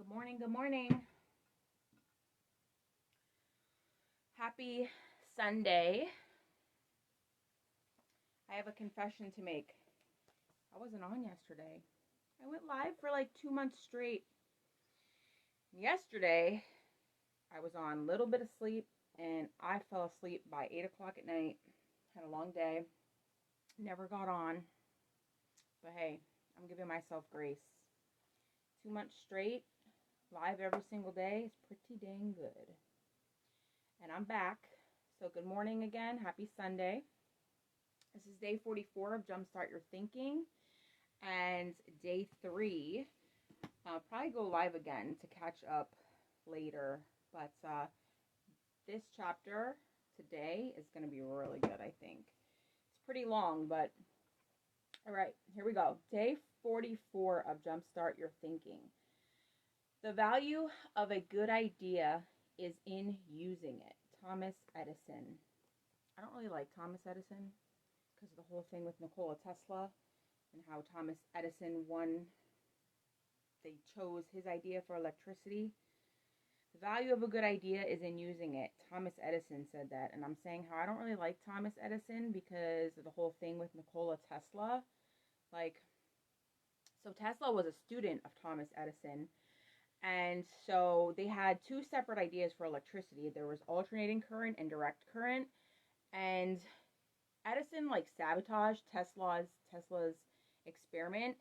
Good morning, good morning. Happy Sunday. I have a confession to make. I wasn't on yesterday. I went live for like 2 months straight. Yesterday, I was on a little bit of sleep and I fell asleep by 8 o'clock at night. Had a long day. Never got on. But hey, I'm giving myself grace. 2 months straight, live every single day is pretty dang good. And I'm back. So good morning again. Happy Sunday. This is day 44 of JumpStart Your Thinking. And day 3, I'll probably go live again to catch up later. But this chapter today is going to be really good, I think. It's pretty long, but all right, here we go. Day 44 of JumpStart Your Thinking. The value of a good idea is in using it. Thomas Edison. I don't really like Thomas Edison because of the whole thing with Nikola Tesla and how Thomas Edison they chose his idea for electricity. The value of a good idea is in using it. Thomas Edison said that, and I'm saying how I don't really like Thomas Edison because of the whole thing with Nikola Tesla. So Tesla was a student of Thomas Edison. And so they had 2 separate ideas for electricity. There was alternating current and direct current. And Edison sabotaged Tesla's experiment.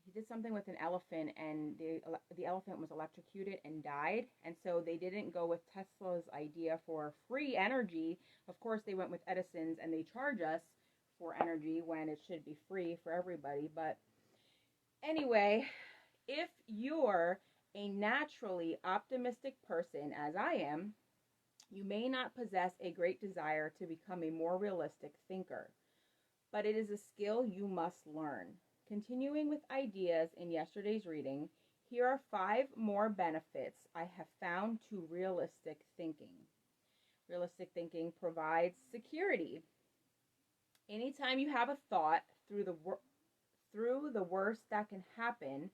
He did something with an elephant, and the elephant was electrocuted and died. And so they didn't go with Tesla's idea for free energy. Of course, they went with Edison's, and they charge us for energy when it should be free for everybody. But anyway, if you're a naturally optimistic person, as I am, you may not possess a great desire to become a more realistic thinker, but it is a skill you must learn. Continuing with ideas in yesterday's reading, here are 5 more benefits I have found to realistic thinking. Realistic thinking provides security. Anytime you have a thought through the worst that can happen,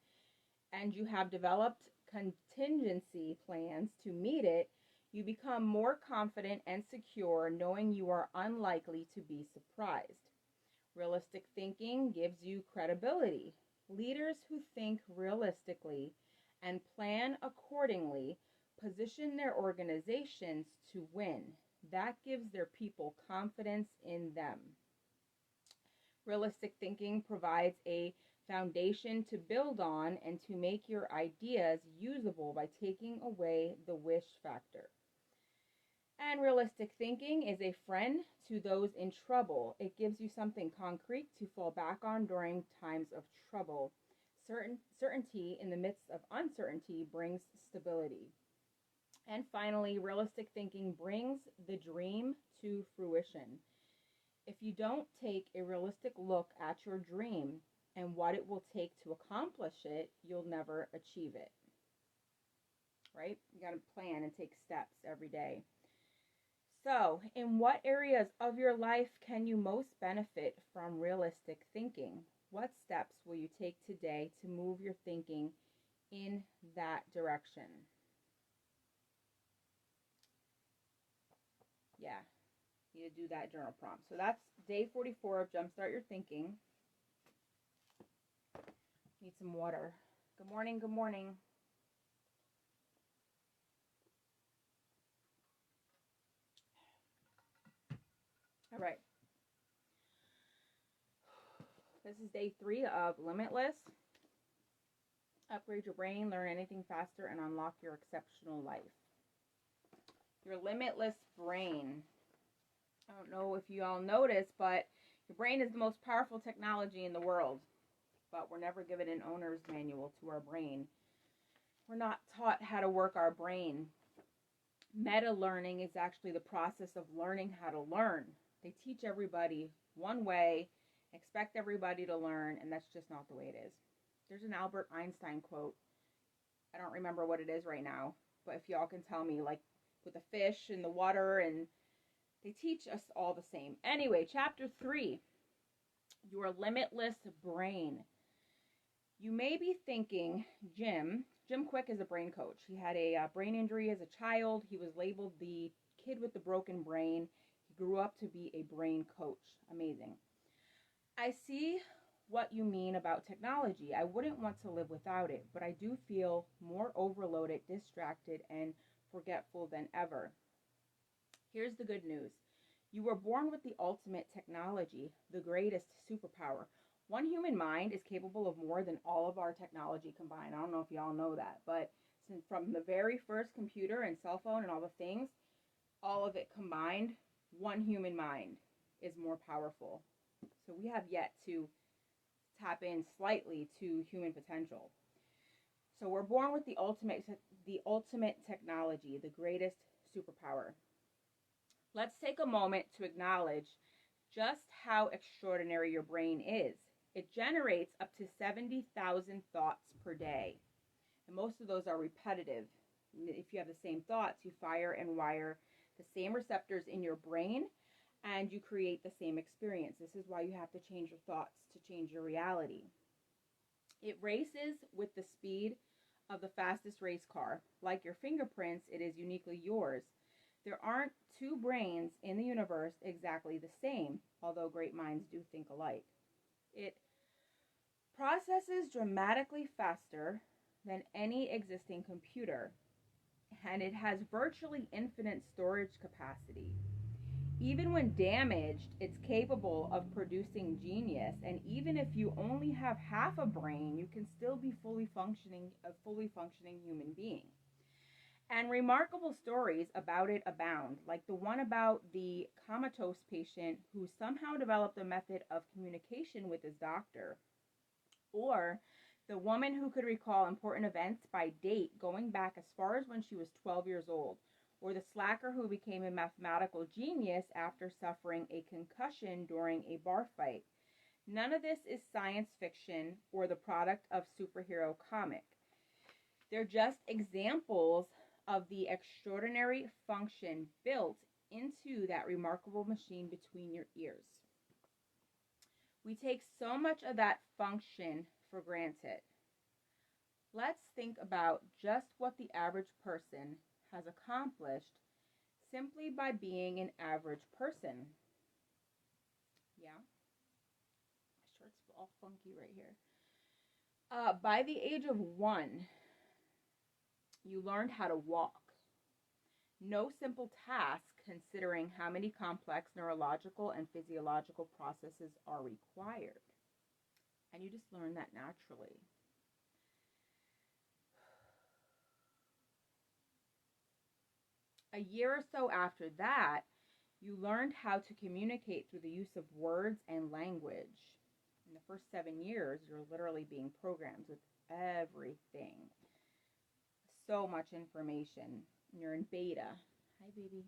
and you have developed contingency plans to meet it, you become more confident and secure knowing you are unlikely to be surprised. Realistic thinking gives you credibility. Leaders who think realistically and plan accordingly position their organizations to win. That gives their people confidence in them. Realistic thinking provides a foundation to build on and to make your ideas usable by taking away the wish factor. And realistic thinking is a friend to those in trouble. It gives you something concrete to fall back on during times of trouble. Certainty in the midst of uncertainty brings stability. And finally, realistic thinking brings the dream to fruition. If you don't take a realistic look at your dream and what it will take to accomplish it, you'll never achieve it. Right? You got to plan and take steps every day. So, in what areas of your life can you most benefit from realistic thinking? What steps will you take today to move your thinking in that direction? Yeah, you need to do that journal prompt. So that's day 44 of Jumpstart Your Thinking. Need some water. Good morning, good morning. All right. This is day 3 of Limitless. Upgrade your brain, learn anything faster, and unlock your exceptional life. Your limitless brain. I don't know if you all notice, but your brain is the most powerful technology in the world. But we're never given an owner's manual to our brain. We're not taught how to work our brain. Meta learning is actually the process of learning how to learn. They teach everybody one way, expect everybody to learn, and that's just not the way it is. There's an Albert Einstein quote. I don't remember what it is right now, but if y'all can tell me, with the fish and the water, and they teach us all the same. Anyway, chapter 3, your limitless brain. You may be thinking, Jim Quick is a brain coach. He had a brain injury as a child. He was labeled the kid with the broken brain. He grew up to be a brain coach. Amazing. I see what you mean about technology. I wouldn't want to live without it, but I do feel more overloaded, distracted, and forgetful than ever. Here's the good news. You were born with the ultimate technology, the greatest superpower. One human mind is capable of more than all of our technology combined. I don't know if y'all know that, but from the very first computer and cell phone and all the things, all of it combined, one human mind is more powerful. So we have yet to tap in slightly to human potential. So we're born with the ultimate technology, the greatest superpower. Let's take a moment to acknowledge just how extraordinary your brain is. It generates up to 70,000 thoughts per day. And most of those are repetitive. If you have the same thoughts, you fire and wire the same receptors in your brain, and you create the same experience. This is why you have to change your thoughts to change your reality. It races with the speed of the fastest race car. Like your fingerprints, it is uniquely yours. There aren't two brains in the universe exactly the same, although great minds do think alike. It processes dramatically faster than any existing computer, and it has virtually infinite storage capacity. Even when damaged, it's capable of producing genius, and even if you only have half a brain, you can still be a fully functioning human being. And remarkable stories about it abound, like the one about the comatose patient who somehow developed a method of communication with his doctor, or the woman who could recall important events by date going back as far as when she was 12 years old, or the slacker who became a mathematical genius after suffering a concussion during a bar fight. None of this is science fiction or the product of superhero comic. They're just examples of the extraordinary function built into that remarkable machine between your ears. We take so much of that function for granted. Let's think about just what the average person has accomplished simply by being an average person. Yeah? My shirt's all funky right here. By the age of 1, you learned how to walk. No simple task considering how many complex neurological and physiological processes are required. And you just learn that naturally. A year or so after that, you learned how to communicate through the use of words and language. In the first 7 years, you're literally being programmed with everything. So much information. You're in beta. Hi, baby.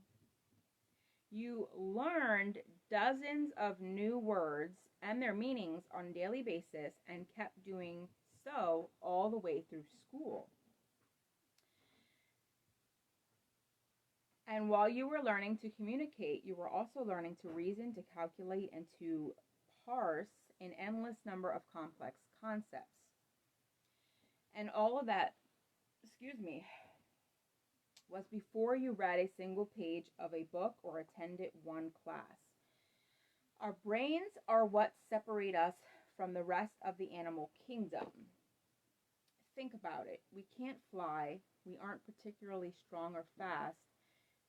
You learned dozens of new words and their meanings on a daily basis and kept doing so all the way through school. And while you were learning to communicate, you were also learning to reason, to calculate, and to parse an endless number of complex concepts. And all of that, was before you read a single page of a book or attended one class. Our brains are what separate us from the rest of the animal kingdom. Think about it. We can't fly. We aren't particularly strong or fast.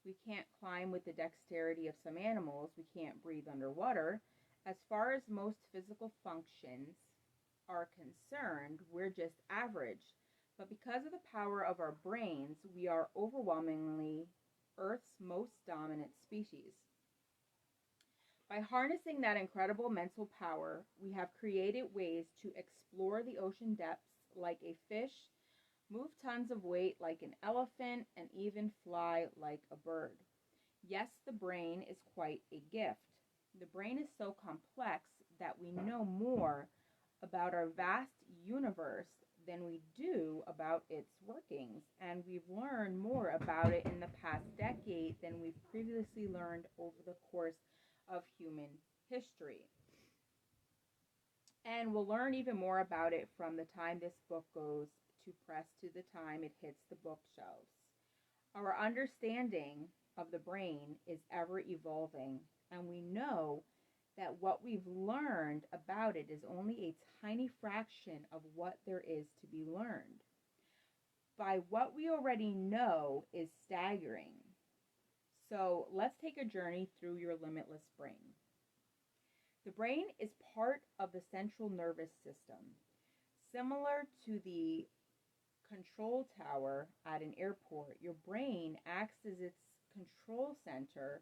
We can't climb with the dexterity of some animals. We can't breathe underwater. As far as most physical functions are concerned, we're just average. But because of the power of our brains, we are overwhelmingly Earth's most dominant species. By harnessing that incredible mental power, we have created ways to explore the ocean depths like a fish, move tons of weight like an elephant, and even fly like a bird. Yes, the brain is quite a gift. The brain is so complex that we know more about our vast universe than we do about its workings, and we've learned more about it in the past decade than we've previously learned over the course of human history. And we'll learn even more about it from the time this book goes to press to the time it hits the bookshelves. Our understanding of the brain is ever evolving, and we know that what we've learned about it is only a tiny fraction of what there is to be learned. By what we already know is staggering. So let's take a journey through your limitless brain. The brain is part of the central nervous system. Similar to the control tower at an airport, your brain acts as its control center,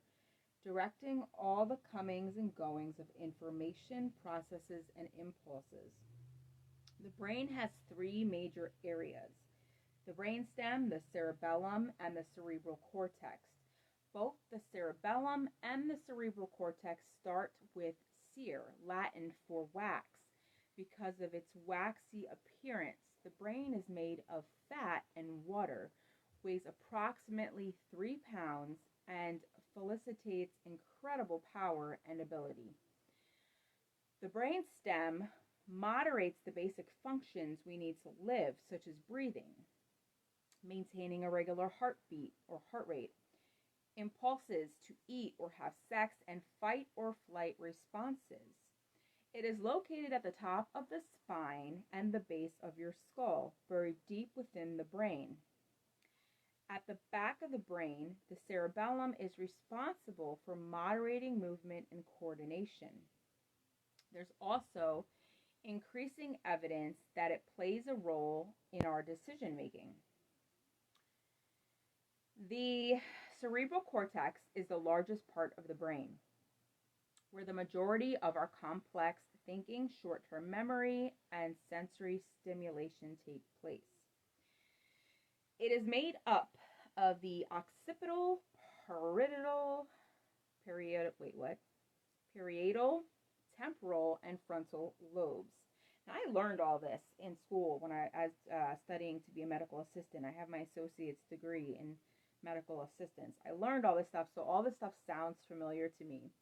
directing all the comings and goings of information, processes, and impulses. The brain has three major areas: the brainstem, the cerebellum, and the cerebral cortex. Both the cerebellum and the cerebral cortex start with cere, Latin for wax. Because of its waxy appearance, the brain is made of fat and water, weighs approximately 3 pounds, and felicitates incredible power and ability. The brainstem moderates the basic functions we need to live, such as breathing, maintaining a regular heartbeat or heart rate, impulses to eat or have sex, and fight or flight responses. It is located at the top of the spine and the base of your skull, buried deep within the brain. At the back of the brain, the cerebellum is responsible for moderating movement and coordination. There's also increasing evidence that it plays a role in our decision making. The cerebral cortex is the largest part of the brain, where the majority of our complex thinking, short-term memory, and sensory stimulation take place. It is made up of the occipital, parietal, temporal, and frontal lobes. Now, I learned all this in school when I was studying to be a medical assistant. I have my associate's degree in medical assistance. I learned all this stuff, so all this stuff sounds familiar to me.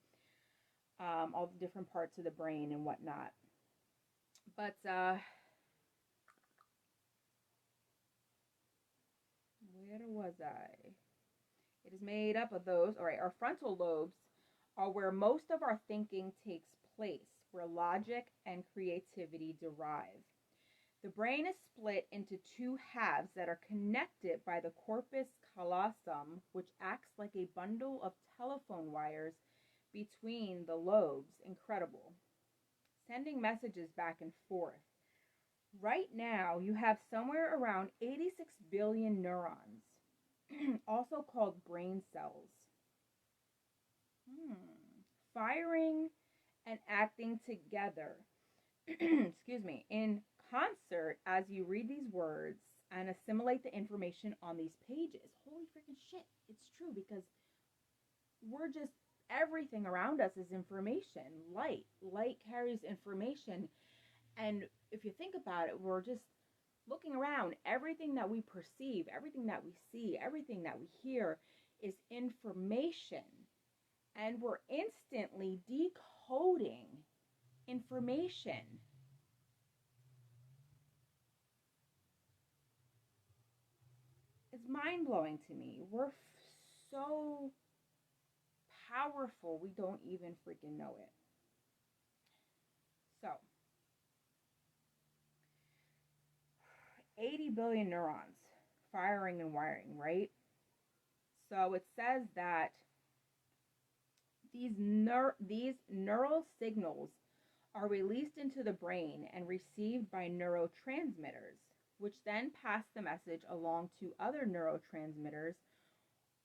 All the different parts of the brain and whatnot. But where was I? It is made up of those. All right, our frontal lobes are where most of our thinking takes place, where logic and creativity derive. The brain is split into two halves that are connected by the corpus callosum, which acts like a bundle of telephone wires between the lobes. Incredible. Sending messages back and forth. Right now, you have somewhere around 86 billion neurons, also called brain cells, firing and acting together, in concert as you read these words and assimilate the information on these pages. Holy freaking shit, it's true, because everything around us is information. Light carries information, and if you think about it, we're just looking around. Everything that we perceive, everything that we see, everything that we hear is information, and we're instantly decoding information. It's mind-blowing to me. We're so powerful, we don't even freaking know it. So, 80 billion neurons firing and wiring, right? So it says that these neural signals are released into the brain and received by neurotransmitters, which then pass the message along to other neurotransmitters,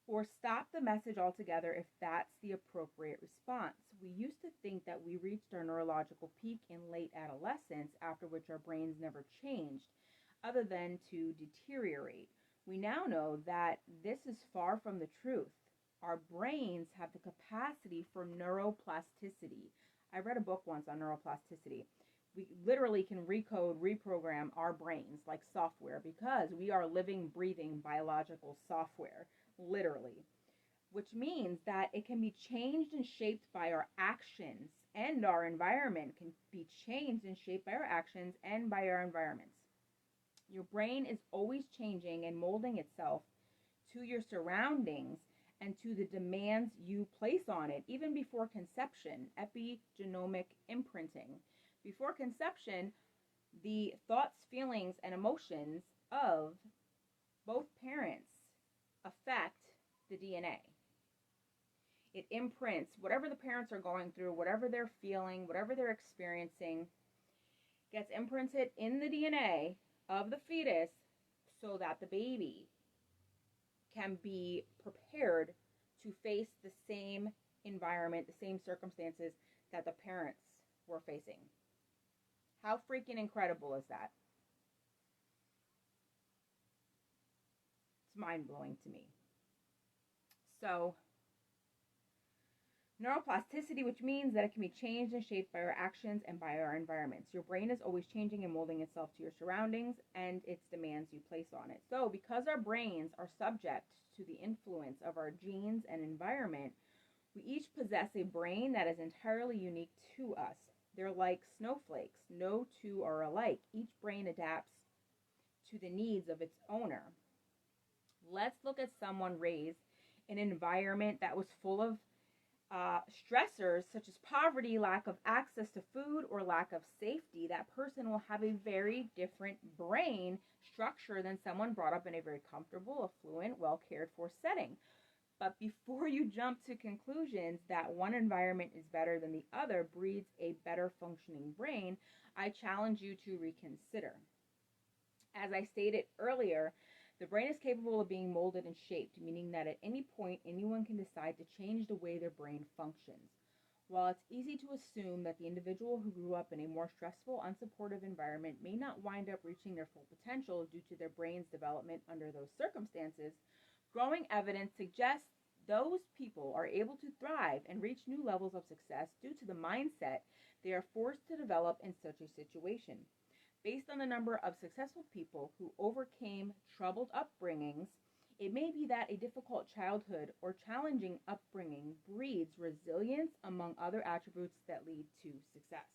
or stop the message altogether if that's the appropriate response. We used to think that we reached our neurological peak in late adolescence, after which our brains never changed, other than to deteriorate. We now know that this is far from the truth. Our brains have the capacity for neuroplasticity. I read a book once on neuroplasticity. We literally can reprogram our brains like software, because we are living, breathing biological software, literally, which means that it can be changed and shaped by our actions and our environment can be changed and shaped by our actions and by our environments. Your brain is always changing and molding itself to your surroundings and to the demands you place on it, even before conception, epigenomic imprinting. Before conception, the thoughts, feelings, and emotions of both parents affect the DNA. It imprints whatever the parents are going through, whatever they're feeling, whatever they're experiencing, gets imprinted in the DNA of the fetus so that the baby can be prepared to face the same environment, the same circumstances that the parents were facing. How freaking incredible is that? It's mind-blowing to me. So, neuroplasticity, which means that it can be changed and shaped by our actions and by our environments. Your brain is always changing and molding itself to your surroundings and its demands you place on it. So, because our brains are subject to the influence of our genes and environment, we each possess a brain that is entirely unique to us. They're like snowflakes. No two are alike. Each brain adapts to the needs of its owner. Let's look at someone raised in an environment that was full of stressors such as poverty, lack of access to food, or lack of safety. That person will have a very different brain structure than someone brought up in a very comfortable, affluent, well cared for setting. But before you jump to conclusions that one environment is better than the other breeds a better functioning brain, I challenge you to reconsider. As I stated earlier, the brain is capable of being molded and shaped, meaning that at any point anyone can decide to change the way their brain functions. While it's easy to assume that the individual who grew up in a more stressful, unsupportive environment may not wind up reaching their full potential due to their brain's development under those circumstances, growing evidence suggests those people are able to thrive and reach new levels of success due to the mindset they are forced to develop in such a situation. Based on the number of successful people who overcame troubled upbringings, it may be that a difficult childhood or challenging upbringing breeds resilience among other attributes that lead to success.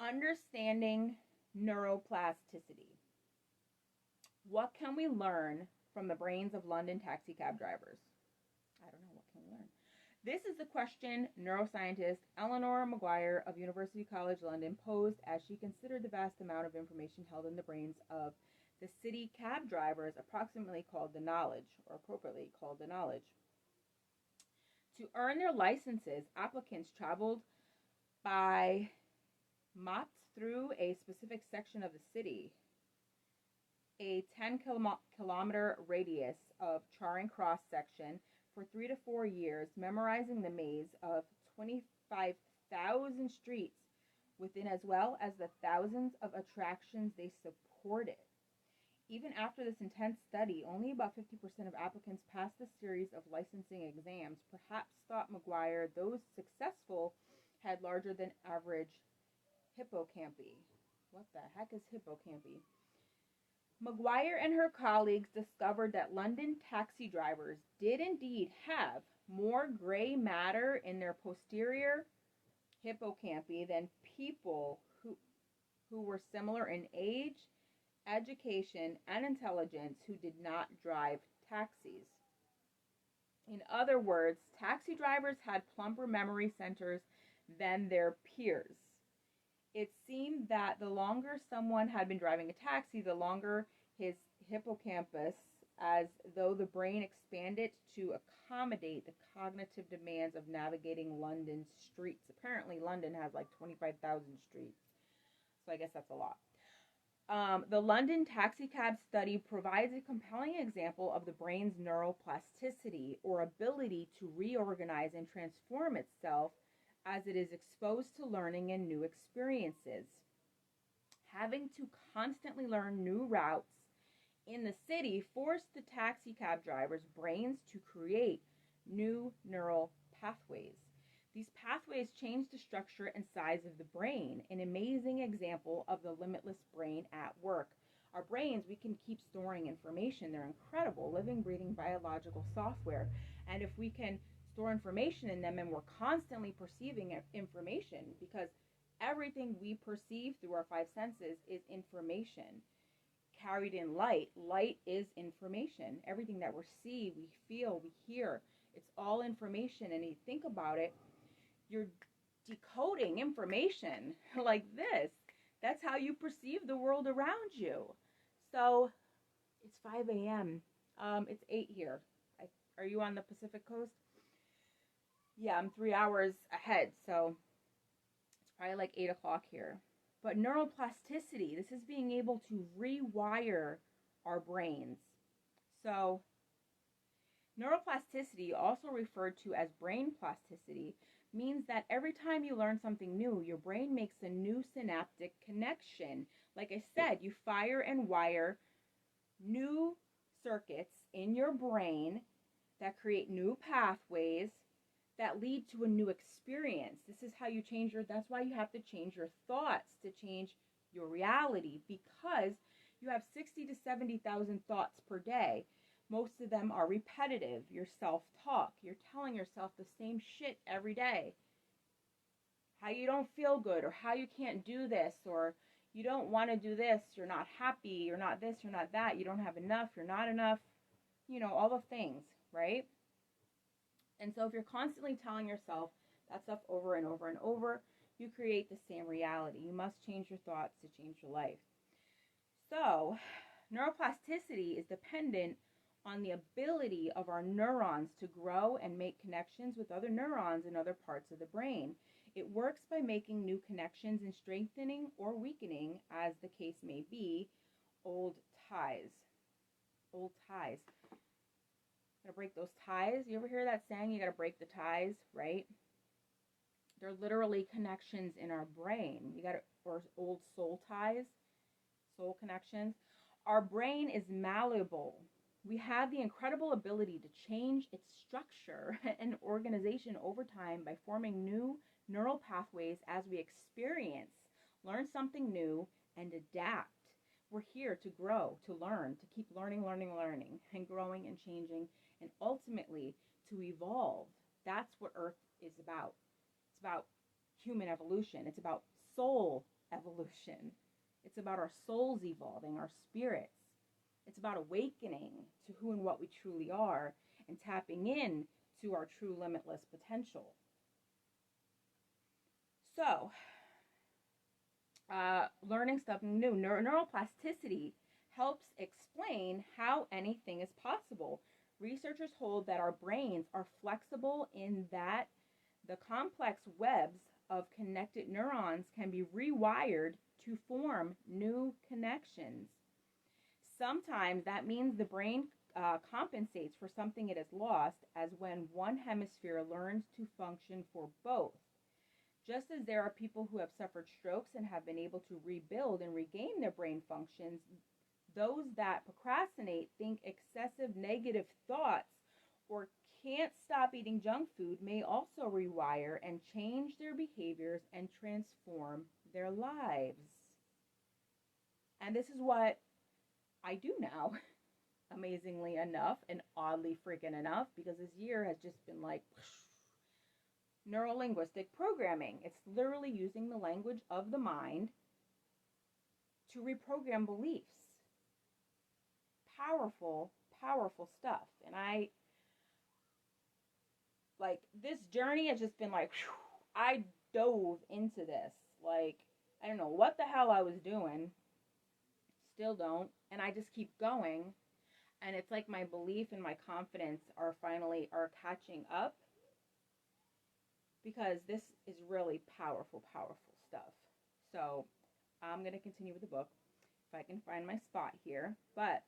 Understanding neuroplasticity. What can we learn from the brains of London taxi cab drivers? I don't know, what can we learn? This is the question neuroscientist Eleanor Maguire of University College London posed as she considered the vast amount of information held in the brains of the city cab drivers, appropriately called the knowledge. To earn their licenses, applicants traveled by mops through a specific section of the city, a 10-kilometer radius of Charing Cross section, for 3 to 4 years, memorizing the maze of 25,000 streets within, as well as the thousands of attractions they supported. Even after this intense study, only about 50% of applicants passed the series of licensing exams. Perhaps, thought Maguire, those successful had larger than average hippocampi. What the heck is hippocampi? Maguire and her colleagues discovered that London taxi drivers did indeed have more gray matter in their posterior hippocampi than people who were similar in age, education, and intelligence who did not drive taxis. In other words, taxi drivers had plumper memory centers than their peers. It seemed that the longer someone had been driving a taxi, the longer his hippocampus, as though the brain expanded to accommodate the cognitive demands of navigating London's streets. Apparently, London has like 25,000 streets, so I guess that's a lot. The London taxi cab study provides a compelling example of the brain's neuroplasticity, or ability to reorganize and transform itself as it is exposed to learning and new experiences. Having to constantly learn new routes in the city forced the taxi cab drivers' brains to create new neural pathways. These pathways change the structure and size of the brain, an amazing example of the limitless brain at work. Our brains, we can keep storing information. They're incredible, living, breathing biological software. And if we can store information in them, and we're constantly perceiving information, because everything we perceive through our five senses is information carried in light. Light is information. Everything that we see, we feel, we hear, it's all information. And you think about it, you're decoding information like this. That's how you perceive the world around you. So it's 5 a.m. It's 8 here. Are you on the Pacific Coast? Yeah, I'm 3 hours ahead, so it's probably like 8 o'clock here. But neuroplasticity, this is being able to rewire our brains. So neuroplasticity, also referred to as brain plasticity, means that every time you learn something new, your brain makes a new synaptic connection. Like I said, you fire and wire new circuits in your brain that create new pathways that lead to a new experience. This is how you change that's why you have to change your thoughts to change your reality, because you have 60 to 70,000 thoughts per day. Most of them are repetitive. Your self-talk. You're telling yourself the same shit every day. How you don't feel good, or how you can't do this, or you don't want to do this, you're not happy, you're not this, you're not that, you don't have enough, you're not enough, all the things, right? And so if you're constantly telling yourself that stuff over and over and over, you create the same reality. You must change your thoughts to change your life. So neuroplasticity is dependent on the ability of our neurons to grow and make connections with other neurons in other parts of the brain. It works by making new connections and strengthening or weakening, as the case may be, old ties. Old ties. Gotta break those ties. You ever hear that saying, you gotta break the ties, right? They're literally connections in our brain. Or old soul ties, soul connections. Our brain is malleable. We have the incredible ability to change its structure and organization over time by forming new neural pathways as we experience, learn something new, and adapt. We're here to grow, to learn, to keep learning, and growing and changing, and ultimately to evolve. That's what Earth is about. It's about human evolution. It's about soul evolution. It's about our souls evolving, our spirits. It's about awakening to who and what we truly are and tapping in to our true limitless potential. So, learning something new. Neuroplasticity helps explain how anything is possible. Researchers hold that our brains are flexible in that the complex webs of connected neurons can be rewired to form new connections. Sometimes that means the brain compensates for something it has lost, as when one hemisphere learns to function for both. Just as there are people who have suffered strokes and have been able to rebuild and regain their brain functions, those that procrastinate, think excessive negative thoughts, or can't stop eating junk food may also rewire and change their behaviors and transform their lives. And this is what I do now, amazingly enough, and oddly freaking enough, because this year has just been like neuro-linguistic programming. It's literally using the language of the mind to reprogram beliefs. Powerful, powerful stuff. And this journey has just been like, whew, I dove into this. Like, I don't know what the hell I was doing. Still don't. And I just keep going. And it's like my belief and my confidence are catching up. Because this is really powerful, powerful stuff. So I'm going to continue with the book if I can find my spot here. But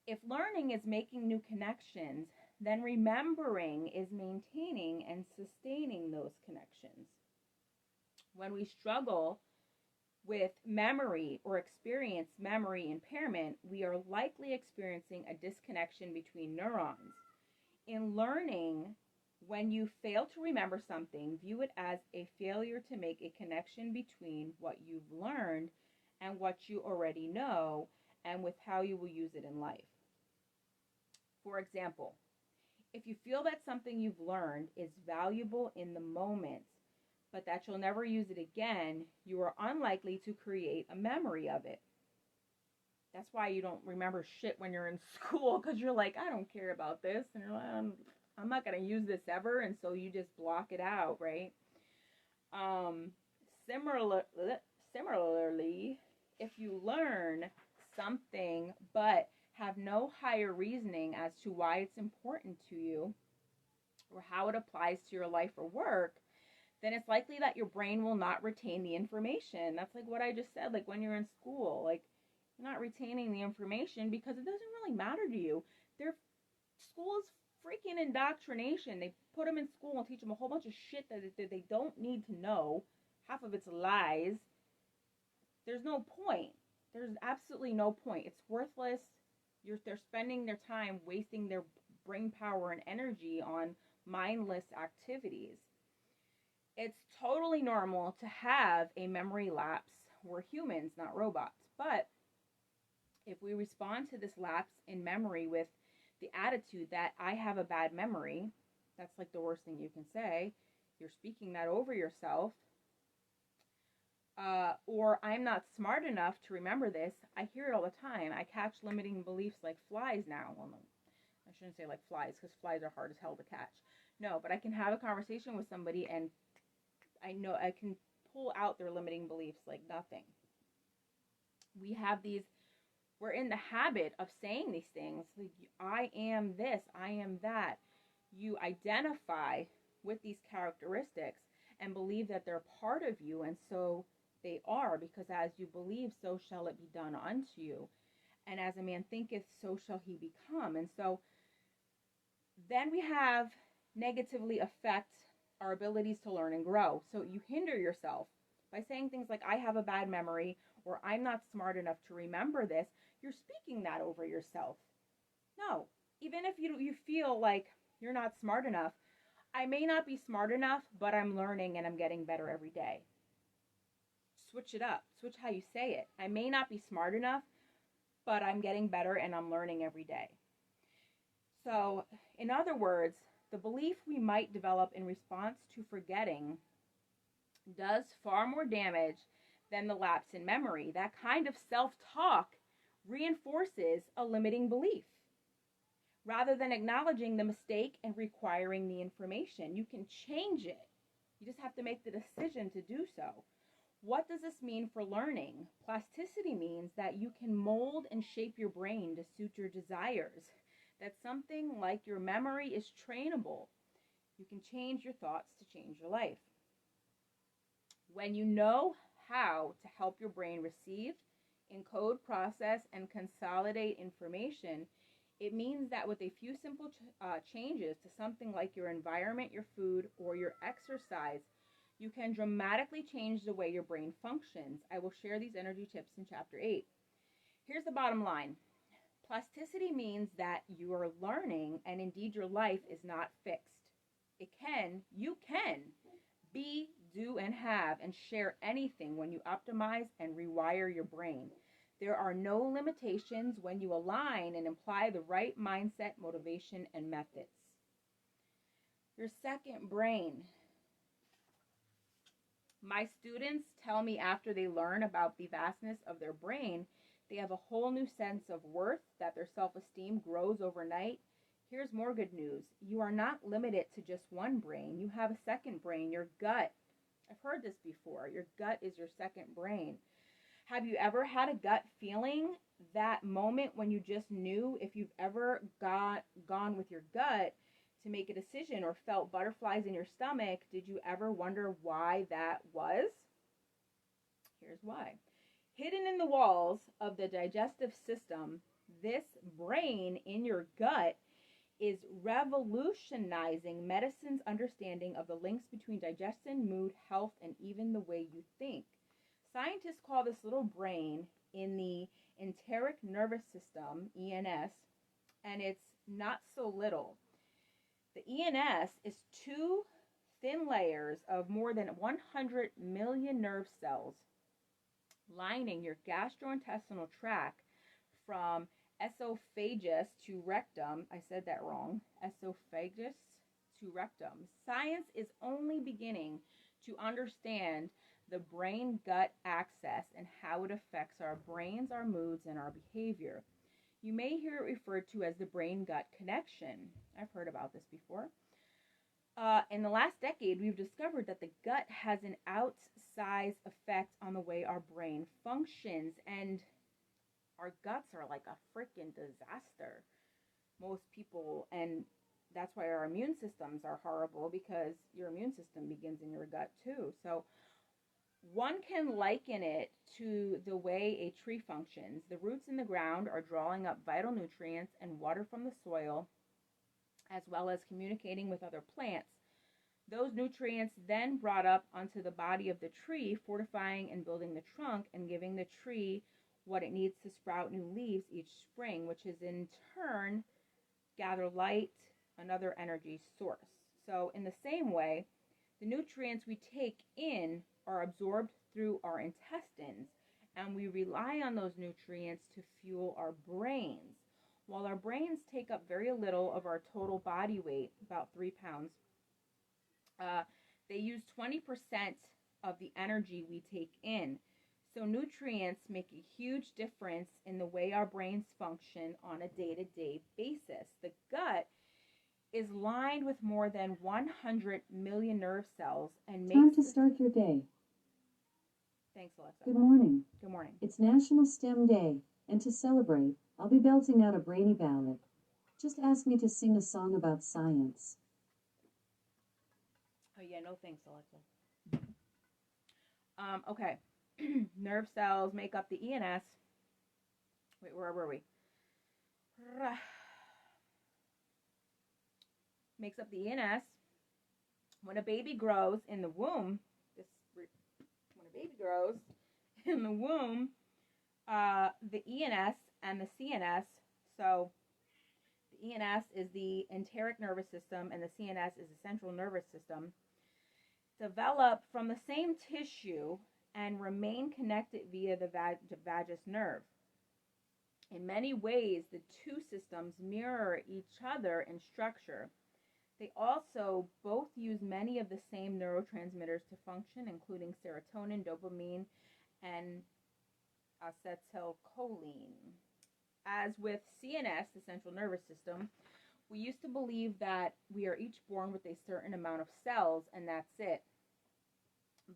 if learning is making new connections, then remembering is maintaining and sustaining those connections. When we struggle with memory or experience memory impairment, we are likely experiencing a disconnection between neurons. In learning, when you fail to remember something, view it as a failure to make a connection between what you've learned and what you already know, and with how you will use it in life. For example, If you feel that something you've learned is valuable in the moment, but that you'll never use it again, you are unlikely to create a memory of it. That's why you don't remember shit when you're in school, because you're like, I don't care about this. And you're like, I'm not going to use this ever. And so you just block it out, right? Similarly, if you learn something but have no higher reasoning as to why it's important to you or how it applies to your life or work, then it's likely that your brain will not retain the information. That's like what I just said, like when you're in school, like you're not retaining the information because it doesn't really matter to you. Their school is freaking indoctrination. They put them in school and teach them a whole bunch of shit that they don't need to know. Half of it's lies. There's no point. There's absolutely no point. It's worthless. They're spending their time wasting their brain power and energy on mindless activities. It's totally normal to have a memory lapse. We're humans, not robots. But if we respond to this lapse in memory with the attitude that I have a bad memory, that's like the worst thing you can say. You're speaking that over yourself. Or I'm not smart enough to remember this. I hear it all the time. I catch limiting beliefs like flies now. Well, no, I shouldn't say like flies, because flies are hard as hell to catch. No, but I can have a conversation with somebody and I know I can pull out their limiting beliefs like nothing. We're in the habit of saying these things. Like, I am this, I am that. You identify with these characteristics and believe that they're part of you, and so they are, because as you believe, so shall it be done unto you. And as a man thinketh, so shall he become. And so then we have negatively affect our abilities to learn and grow. So you hinder yourself by saying things like, I have a bad memory, or I'm not smart enough to remember this. You're speaking that over yourself. No, even if you feel like you're not smart enough, I may not be smart enough, but I'm learning and I'm getting better every day. Switch it up. Switch how you say it. I may not be smart enough, but I'm getting better and I'm learning every day. So, in other words, the belief we might develop in response to forgetting does far more damage than the lapse in memory. That kind of self-talk reinforces a limiting belief. Rather than acknowledging the mistake and requiring the information, you can change it. You just have to make the decision to do so. What does this mean for learning? Plasticity means that you can mold and shape your brain to suit your desires. That something like your memory is trainable. You can change your thoughts to change your life. When you know how to help your brain receive, encode, process, and consolidate information, it means that with a few simple changes to something like your environment, your food, or your exercise, you can dramatically change the way your brain functions. I will share these energy tips in Chapter 8. Here's the bottom line. Plasticity means that you are learning, and indeed your life is not fixed. You can be, do, and have, and share anything when you optimize and rewire your brain. There are no limitations when you align and apply the right mindset, motivation, and methods. Your second brain. My students tell me after they learn about the vastness of their brain, they have a whole new sense of worth, that their self-esteem grows overnight. Here's more good news. You are not limited to just one brain. You have a second brain, your gut. I've heard this before. Your gut is your second brain. Have you ever had a gut feeling? That moment when you just knew? If you've ever gone with your gut to make a decision or felt butterflies in your stomach, did you ever wonder why that was? Here's why. Hidden in the walls of the digestive system, this brain in your gut is revolutionizing medicine's understanding of the links between digestion, mood, health, and even the way you think. Scientists call this little brain in the enteric nervous system, ENS, and it's not so little. The ENS is two thin layers of more than 100 million nerve cells lining your gastrointestinal tract from esophagus to rectum. I said that wrong. Esophagus to rectum. Science is only beginning to understand the brain-gut axis and how it affects our brains, our moods, and our behavior. You may hear it referred to as the brain-gut connection. I've heard about this before. In the last decade, we've discovered that the gut has an outsized effect on the way our brain functions, and our guts are like a freaking disaster. Most people, and that's why our immune systems are horrible, because your immune system begins in your gut too. So one can liken it to the way a tree functions. The roots in the ground are drawing up vital nutrients and water from the soil, as well as communicating with other plants. Those nutrients then brought up onto the body of the tree, fortifying and building the trunk and giving the tree what it needs to sprout new leaves each spring, which is in turn gather light, another energy source. So in the same way, the nutrients we take in are absorbed through our intestines, and we rely on those nutrients to fuel our brains. While our brains take up very little of our total body weight, about 3 pounds, they use 20% of the energy we take in. So nutrients make a huge difference in the way our brains function on a day-to-day basis. The gut is lined with more than 100 million nerve cells and makes... Time to start your day. Thanks, Alexa. Good morning. Good morning. It's National STEM Day, and to celebrate, I'll be belting out a brainy ballad. Just ask me to sing a song about science. Oh yeah, no thanks, Alexa. Okay. Nerve cells make up the ENS. Wait, where were we? Makes up the ENS. When a baby grows in the womb, the ENS and the CNS, so the ENS is the enteric nervous system and the CNS is the central nervous system, develop from the same tissue and remain connected via the vagus nerve. In many ways, the two systems mirror each other in structure. They also both use many of the same neurotransmitters to function, including serotonin, dopamine, and acetylcholine. As with CNS, the central nervous system, we used to believe that we are each born with a certain amount of cells and that's it.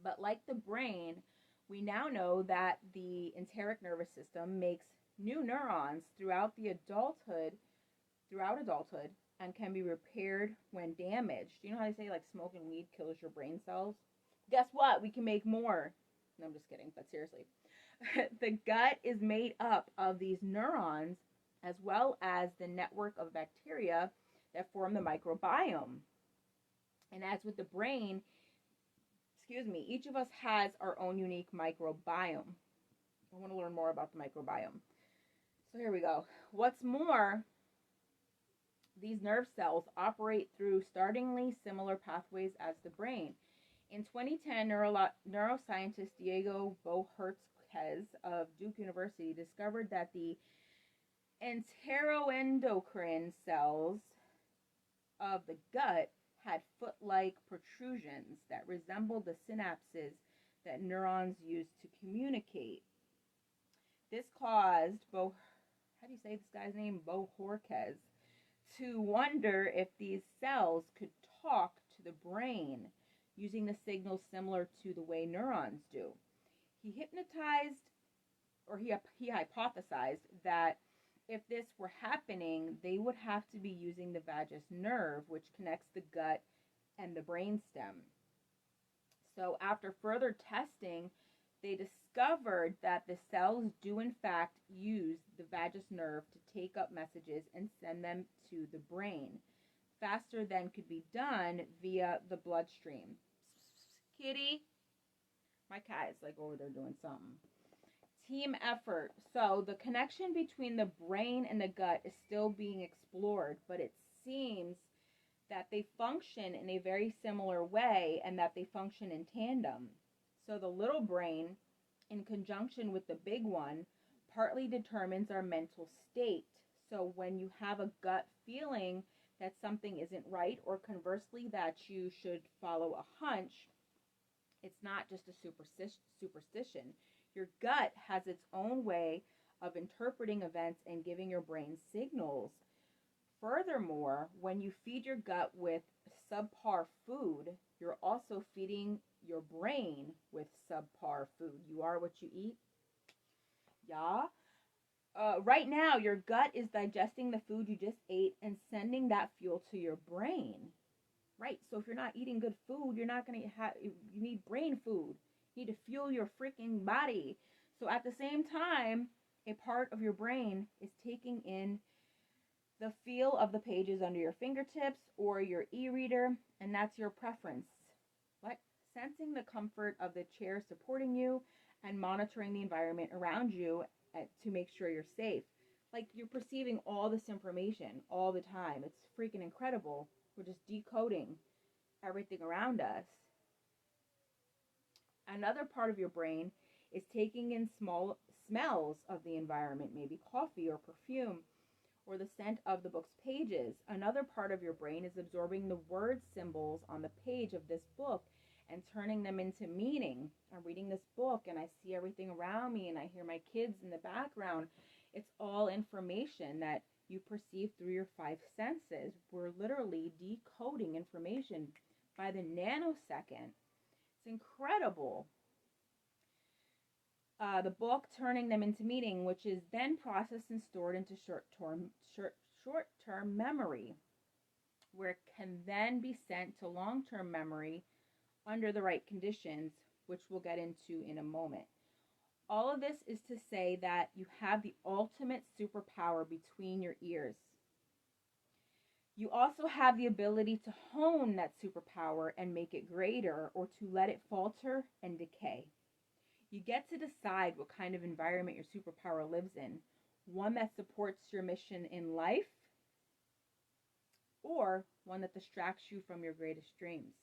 But like the brain, we now know that the enteric nervous system makes new neurons throughout adulthood and can be repaired when damaged. You know how they say like smoking weed kills your brain cells? Guess what? We can make more. No, I'm just kidding, but seriously. The gut is made up of these neurons as well as the network of bacteria that form the microbiome. And as with the brain, each of us has our own unique microbiome. I want to learn more about the microbiome. So here we go. What's more, these nerve cells operate through startlingly similar pathways as the brain. In 2010, neuroscientist Diego Bohertzquez of Duke University discovered that the enteroendocrine cells of the gut had foot-like protrusions that resembled the synapses that neurons use to communicate. This caused Bohertzquez to wonder if these cells could talk to the brain using the signals similar to the way neurons do. He hypothesized that if this were happening, they would have to be using the vagus nerve, which connects the gut and the brainstem. So after further testing, they discovered that the cells do in fact use the vagus nerve to take up messages and send them to the brain faster than could be done via the bloodstream. Kitty, my cat is like over there doing something. Team effort. So the connection between the brain and the gut is still being explored, but it seems that they function in a very similar way and that they function in tandem. So the little brain, in conjunction with the big one, partly determines our mental state. So when you have a gut feeling that something isn't right, or conversely, that you should follow a hunch, it's not just a superstition. Your gut has its own way of interpreting events and giving your brain signals. Furthermore, when you feed your gut with subpar food, you're also feeding your brain with subpar food. You are what you eat. Yeah. Right now, your gut is digesting the food you just ate and sending that fuel to your brain. Right. So if you're not eating good food, you're not going to have, you need brain food. You need to fuel your freaking body. So at the same time, a part of your brain is taking in the feel of the pages under your fingertips or your e-reader, and that's your preference. Like sensing the comfort of the chair supporting you and monitoring the environment around you to make sure you're safe. Like you're perceiving all this information all the time. It's freaking incredible. We're just decoding everything around us. Another part of your brain is taking in small smells of the environment, maybe coffee or perfume, or the scent of the book's pages. Another part of your brain is absorbing the word symbols on the page of this book and turning them into meaning. I'm reading this book and I see everything around me and I hear my kids in the background. It's all information that you perceive through your five senses. We're literally decoding information by the nanosecond. It's incredible. The book turning them into meaning, which is then processed and stored into short-term memory, where it can then be sent to long-term memory under the right conditions, which we'll get into in a moment. All of this is to say that you have the ultimate superpower between your ears. You also have the ability to hone that superpower and make it greater, or to let it falter and decay. You get to decide what kind of environment your superpower lives in. One that supports your mission in life, or one that distracts you from your greatest dreams.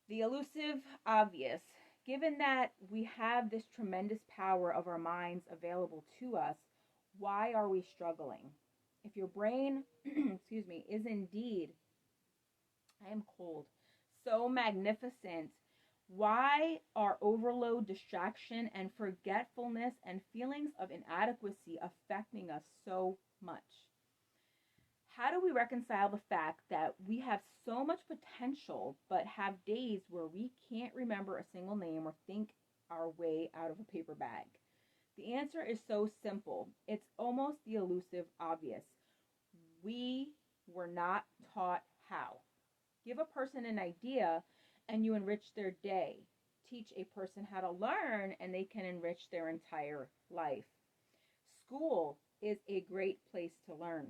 The elusive obvious. Given that we have this tremendous power of our minds available to us, why are we struggling? If your brain, is indeed, I am cold, so magnificent, why are overload, distraction, and forgetfulness and feelings of inadequacy affecting us so much? How do we reconcile the fact that we have so much potential, but have days where we can't remember a single name or think our way out of a paper bag? The answer is so simple. It's almost the elusive obvious. We were not taught how. Give a person an idea and you enrich their day. Teach a person how to learn and they can enrich their entire life. School is a great place to learn.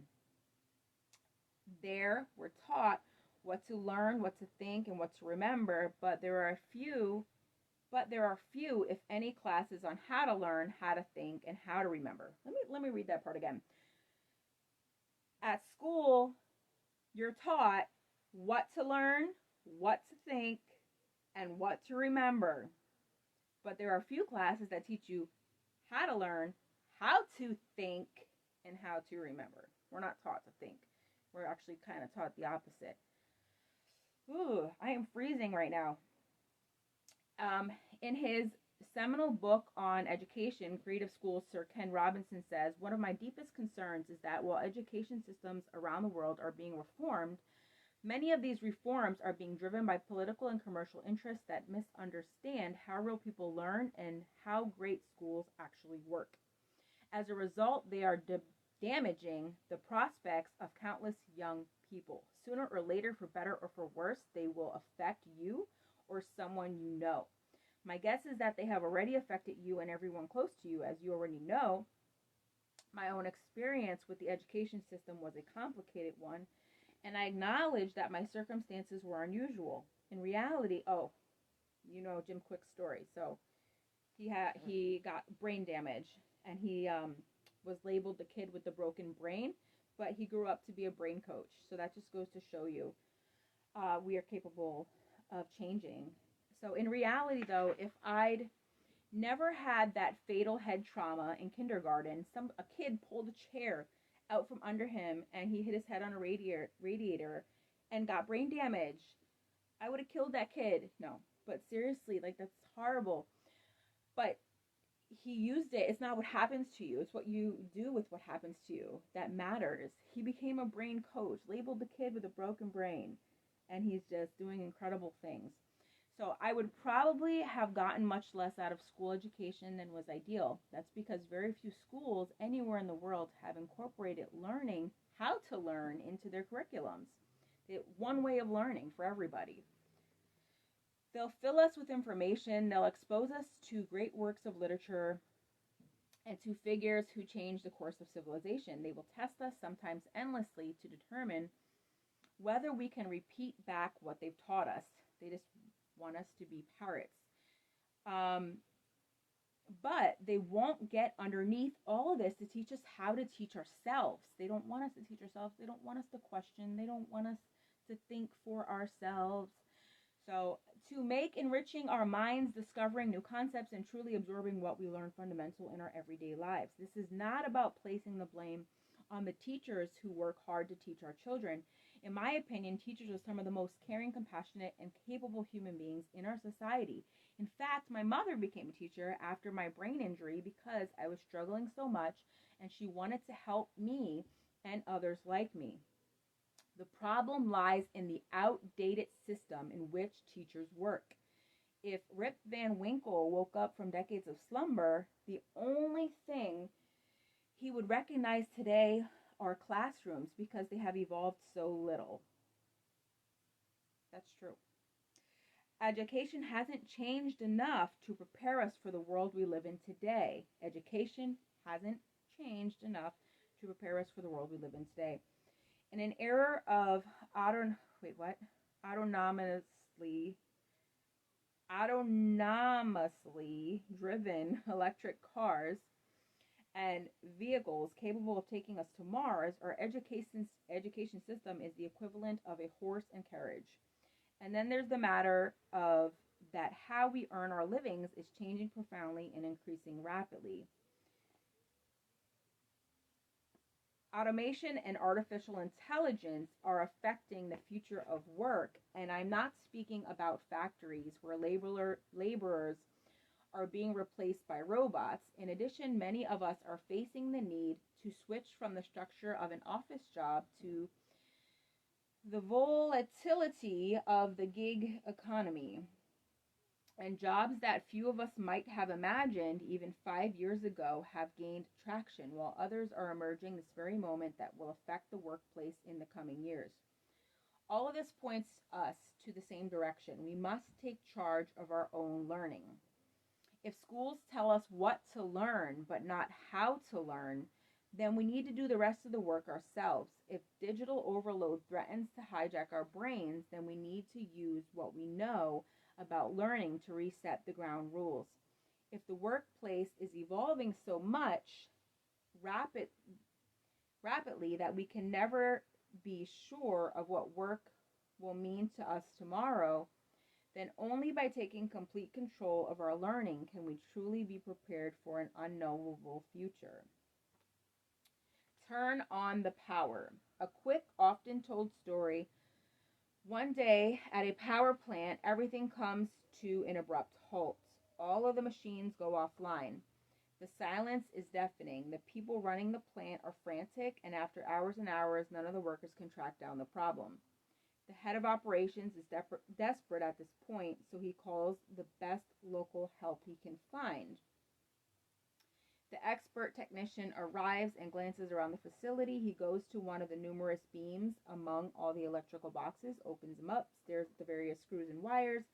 There, we're taught what to learn, what to think, and what to remember, but there are few, if any, classes on how to learn, how to think, and how to remember. Let me read that part again. At school, you're taught what to learn, what to think, and what to remember. But there are few classes that teach you how to learn, how to think, and how to remember. We're not taught to think. We're actually kind of taught the opposite. Ooh, I am freezing right now. In his seminal book on education, Creative Schools, Sir Ken Robinson says, one of my deepest concerns is that while education systems around the world are being reformed, many of these reforms are being driven by political and commercial interests that misunderstand how real people learn and how great schools actually work. As a result, they are damaging the prospects of countless young people. Sooner or later, for better or for worse, they will affect you or someone you know. My guess is that they have already affected you and everyone close to you. As you already know, my own experience with the education system was a complicated one, and I acknowledge that my circumstances were unusual. In reality, you know Jim Quick's story. So he got brain damage, and he was labeled the kid with the broken brain, but he grew up to be a brain coach. So that just goes to show you we are capable of changing. So in reality, though, if I'd never had that fatal head trauma in kindergarten. A kid pulled a chair out from under him and he hit his head on a radiator and got brain damage. I would have killed that kid. No, but seriously, like, that's horrible. But he used it. It's not what happens to you, it's what you do with what happens to you that matters. He became a brain coach, labeled the kid with a broken brain, and he's just doing incredible things. So I would probably have gotten much less out of school education than was ideal. That's because very few schools anywhere in the world have incorporated learning how to learn into their curriculums. One way of learning for everybody. They'll fill us with information. They'll expose us to great works of literature and to figures who changed the course of civilization. They will test us, sometimes endlessly, to determine whether we can repeat back what they've taught us. They just want us to be parrots. But they won't get underneath all of this to teach us how to teach ourselves. They don't want us to teach ourselves. They don't want us to question. They don't want us to think for ourselves. So to make enriching our minds, discovering new concepts, and truly absorbing what we learn fundamental in our everyday lives. This is not about placing the blame on the teachers who work hard to teach our children. In my opinion, teachers are some of the most caring, compassionate, and capable human beings in our society. In fact, my mother became a teacher after my brain injury because I was struggling so much, and she wanted to help me and others like me. The problem lies in the outdated system in which teachers work. If Rip Van Winkle woke up from decades of slumber, the only thing he would recognize today are classrooms because they have evolved so little. That's true. Education hasn't changed enough to prepare us for the world we live in today. Education hasn't changed enough to prepare us for the world we live in today. In an era of autonomously driven electric cars and vehicles capable of taking us to Mars, our education system is the equivalent of a horse and carriage. And then there's the matter of that how we earn our livings is changing profoundly and increasing rapidly. Automation and artificial intelligence are affecting the future of work, and I'm not speaking about factories where laborers are being replaced by robots. In addition, many of us are facing the need to switch from the structure of an office job to the volatility of the gig economy. And jobs that few of us might have imagined even 5 years ago have gained traction, while others are emerging this very moment that will affect the workplace in the coming years. All of this points us to the same direction. We must take charge of our own learning. If schools tell us what to learn but not how to learn, then we need to do the rest of the work ourselves. If digital overload threatens to hijack our brains, then we need to use what we know about learning to reset the ground rules. If the workplace is evolving so much rapidly that we can never be sure of what work will mean to us tomorrow, then only by taking complete control of our learning can we truly be prepared for an unknowable future. Turn on the power. A quick, often told story. One day at a power plant, everything comes to an abrupt halt. All of the machines go offline. The silence is deafening. The people running the plant are frantic, and after hours and hours, none of the workers can track down the problem. The head of operations is desperate at this point, so he calls the best local help he can find. The expert technician arrives and glances around the facility. He goes to one of the numerous beams among all the electrical boxes, opens them up, stares at the various screws and wires,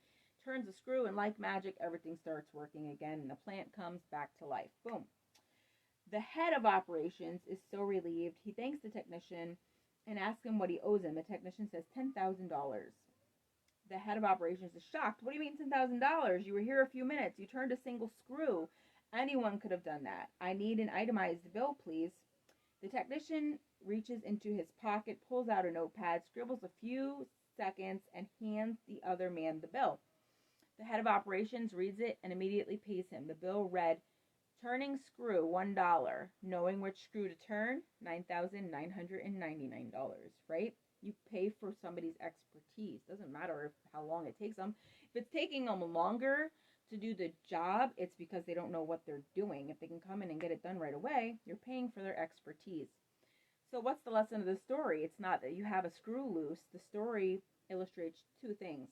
turns a screw, and like magic, everything starts working again, and the plant comes back to life. Boom. The head of operations is so relieved. He thanks the technician and asks him what he owes him. The technician says $10,000. The head of operations is shocked. What do you mean $10,000? You were here a few minutes. You turned a single screw. Anyone could have done that. I need an itemized bill, please. The technician reaches into his pocket, pulls out a notepad, scribbles a few seconds, and hands the other man the bill. The head of operations reads it and immediately pays him. The bill read, turning screw, $1. Knowing which screw to turn, $9,999, right? You pay for somebody's expertise. Doesn't matter how long it takes them. If it's taking them longer to do the job, it's because they don't know what they're doing. If they can come in and get it done right away, you're paying for their expertise. So what's the lesson of the story? It's not that you have a screw loose. The story illustrates two things.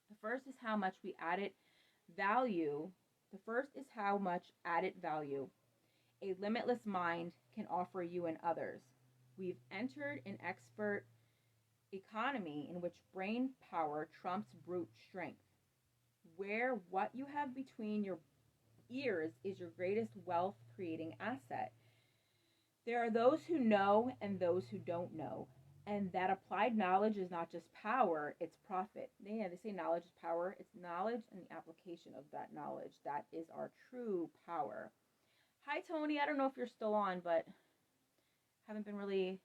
The first is how much added value a limitless mind can offer you and others. We've entered an expert economy in which brain power trumps brute strength, where what you have between your ears is your greatest wealth creating asset. There are those who know and those who don't know. And that applied knowledge is not just power, it's profit. Yeah, they say knowledge is power. It's knowledge and the application of that knowledge. That is our true power. Hi, Tony. I don't know if you're still on, but haven't been really...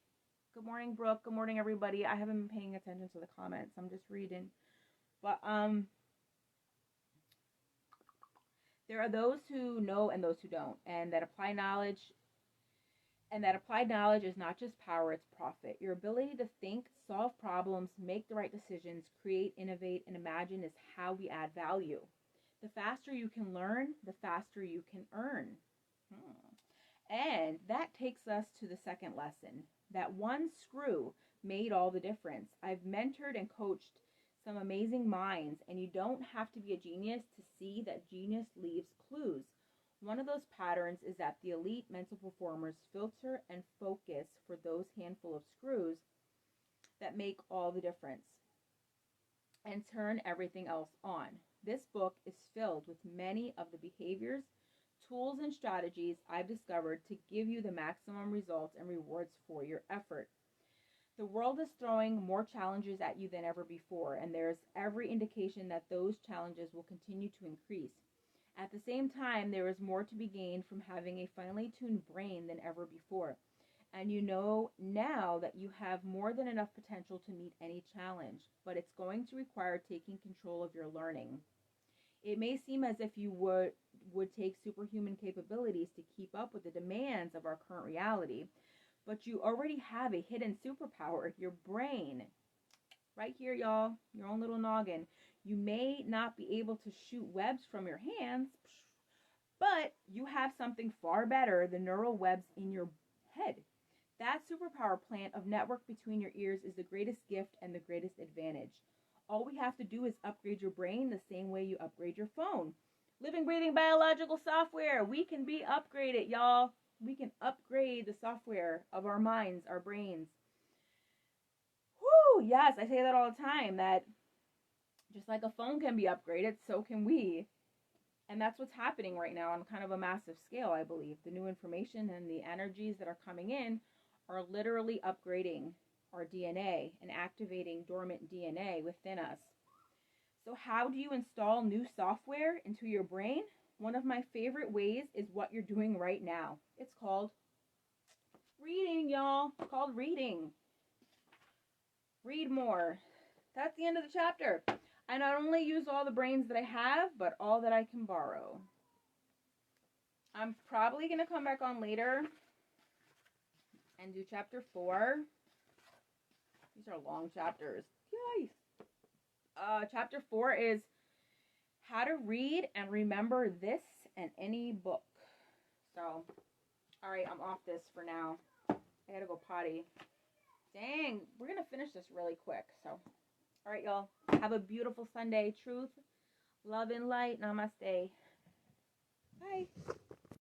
Good morning, Brooke. Good morning, everybody. I haven't been paying attention to the comments. I'm just reading. But there are those who know and those who don't. And that applied knowledge is not just power, it's profit. Your ability to think, solve problems, make the right decisions, create, innovate, and imagine is how we add value. The faster you can learn, the faster you can earn. And that takes us to the second lesson. That one screw made all the difference. I've mentored and coached some amazing minds, and you don't have to be a genius to see that genius leaves clues. One of those patterns is that the elite mental performers filter and focus for those handful of screws that make all the difference and turn everything else on. This book is filled with many of the behaviors, tools, and strategies I've discovered to give you the maximum results and rewards for your effort. The world is throwing more challenges at you than ever before, and there's every indication that those challenges will continue to increase. At the same time, there is more to be gained from having a finely tuned brain than ever before. And you know now that you have more than enough potential to meet any challenge, but it's going to require taking control of your learning. It may seem as if you would take superhuman capabilities to keep up with the demands of our current reality, but you already have a hidden superpower, your brain. Right here, y'all, your own little noggin. You may not be able to shoot webs from your hands, but you have something far better, the neural webs in your head. That superpower plant of network between your ears is the greatest gift and the greatest advantage. All we have to do is upgrade your brain the same way you upgrade your phone. Living, breathing, biological software. We can be upgraded, y'all. We can upgrade the software of our minds, our brains. Whoo, yes, I say that all the time, that just like a phone can be upgraded, so can we. And that's what's happening right now on kind of a massive scale, I believe. The new information and the energies that are coming in are literally upgrading our DNA and activating dormant DNA within us. So how do you install new software into your brain? One of my favorite ways is what you're doing right now. It's called reading, y'all. It's called reading. Read more. That's the end of the chapter. I not only use all the brains that I have, but all that I can borrow. I'm probably going to come back on later and do chapter 4. These are long chapters. Yay! Chapter 4 is how to read and remember this and any book. So, all right, I'm off this for now. I gotta go potty. Dang, we're going to finish this really quick. So, all right, y'all. Have a beautiful Sunday. Truth, love, and light. Namaste. Bye.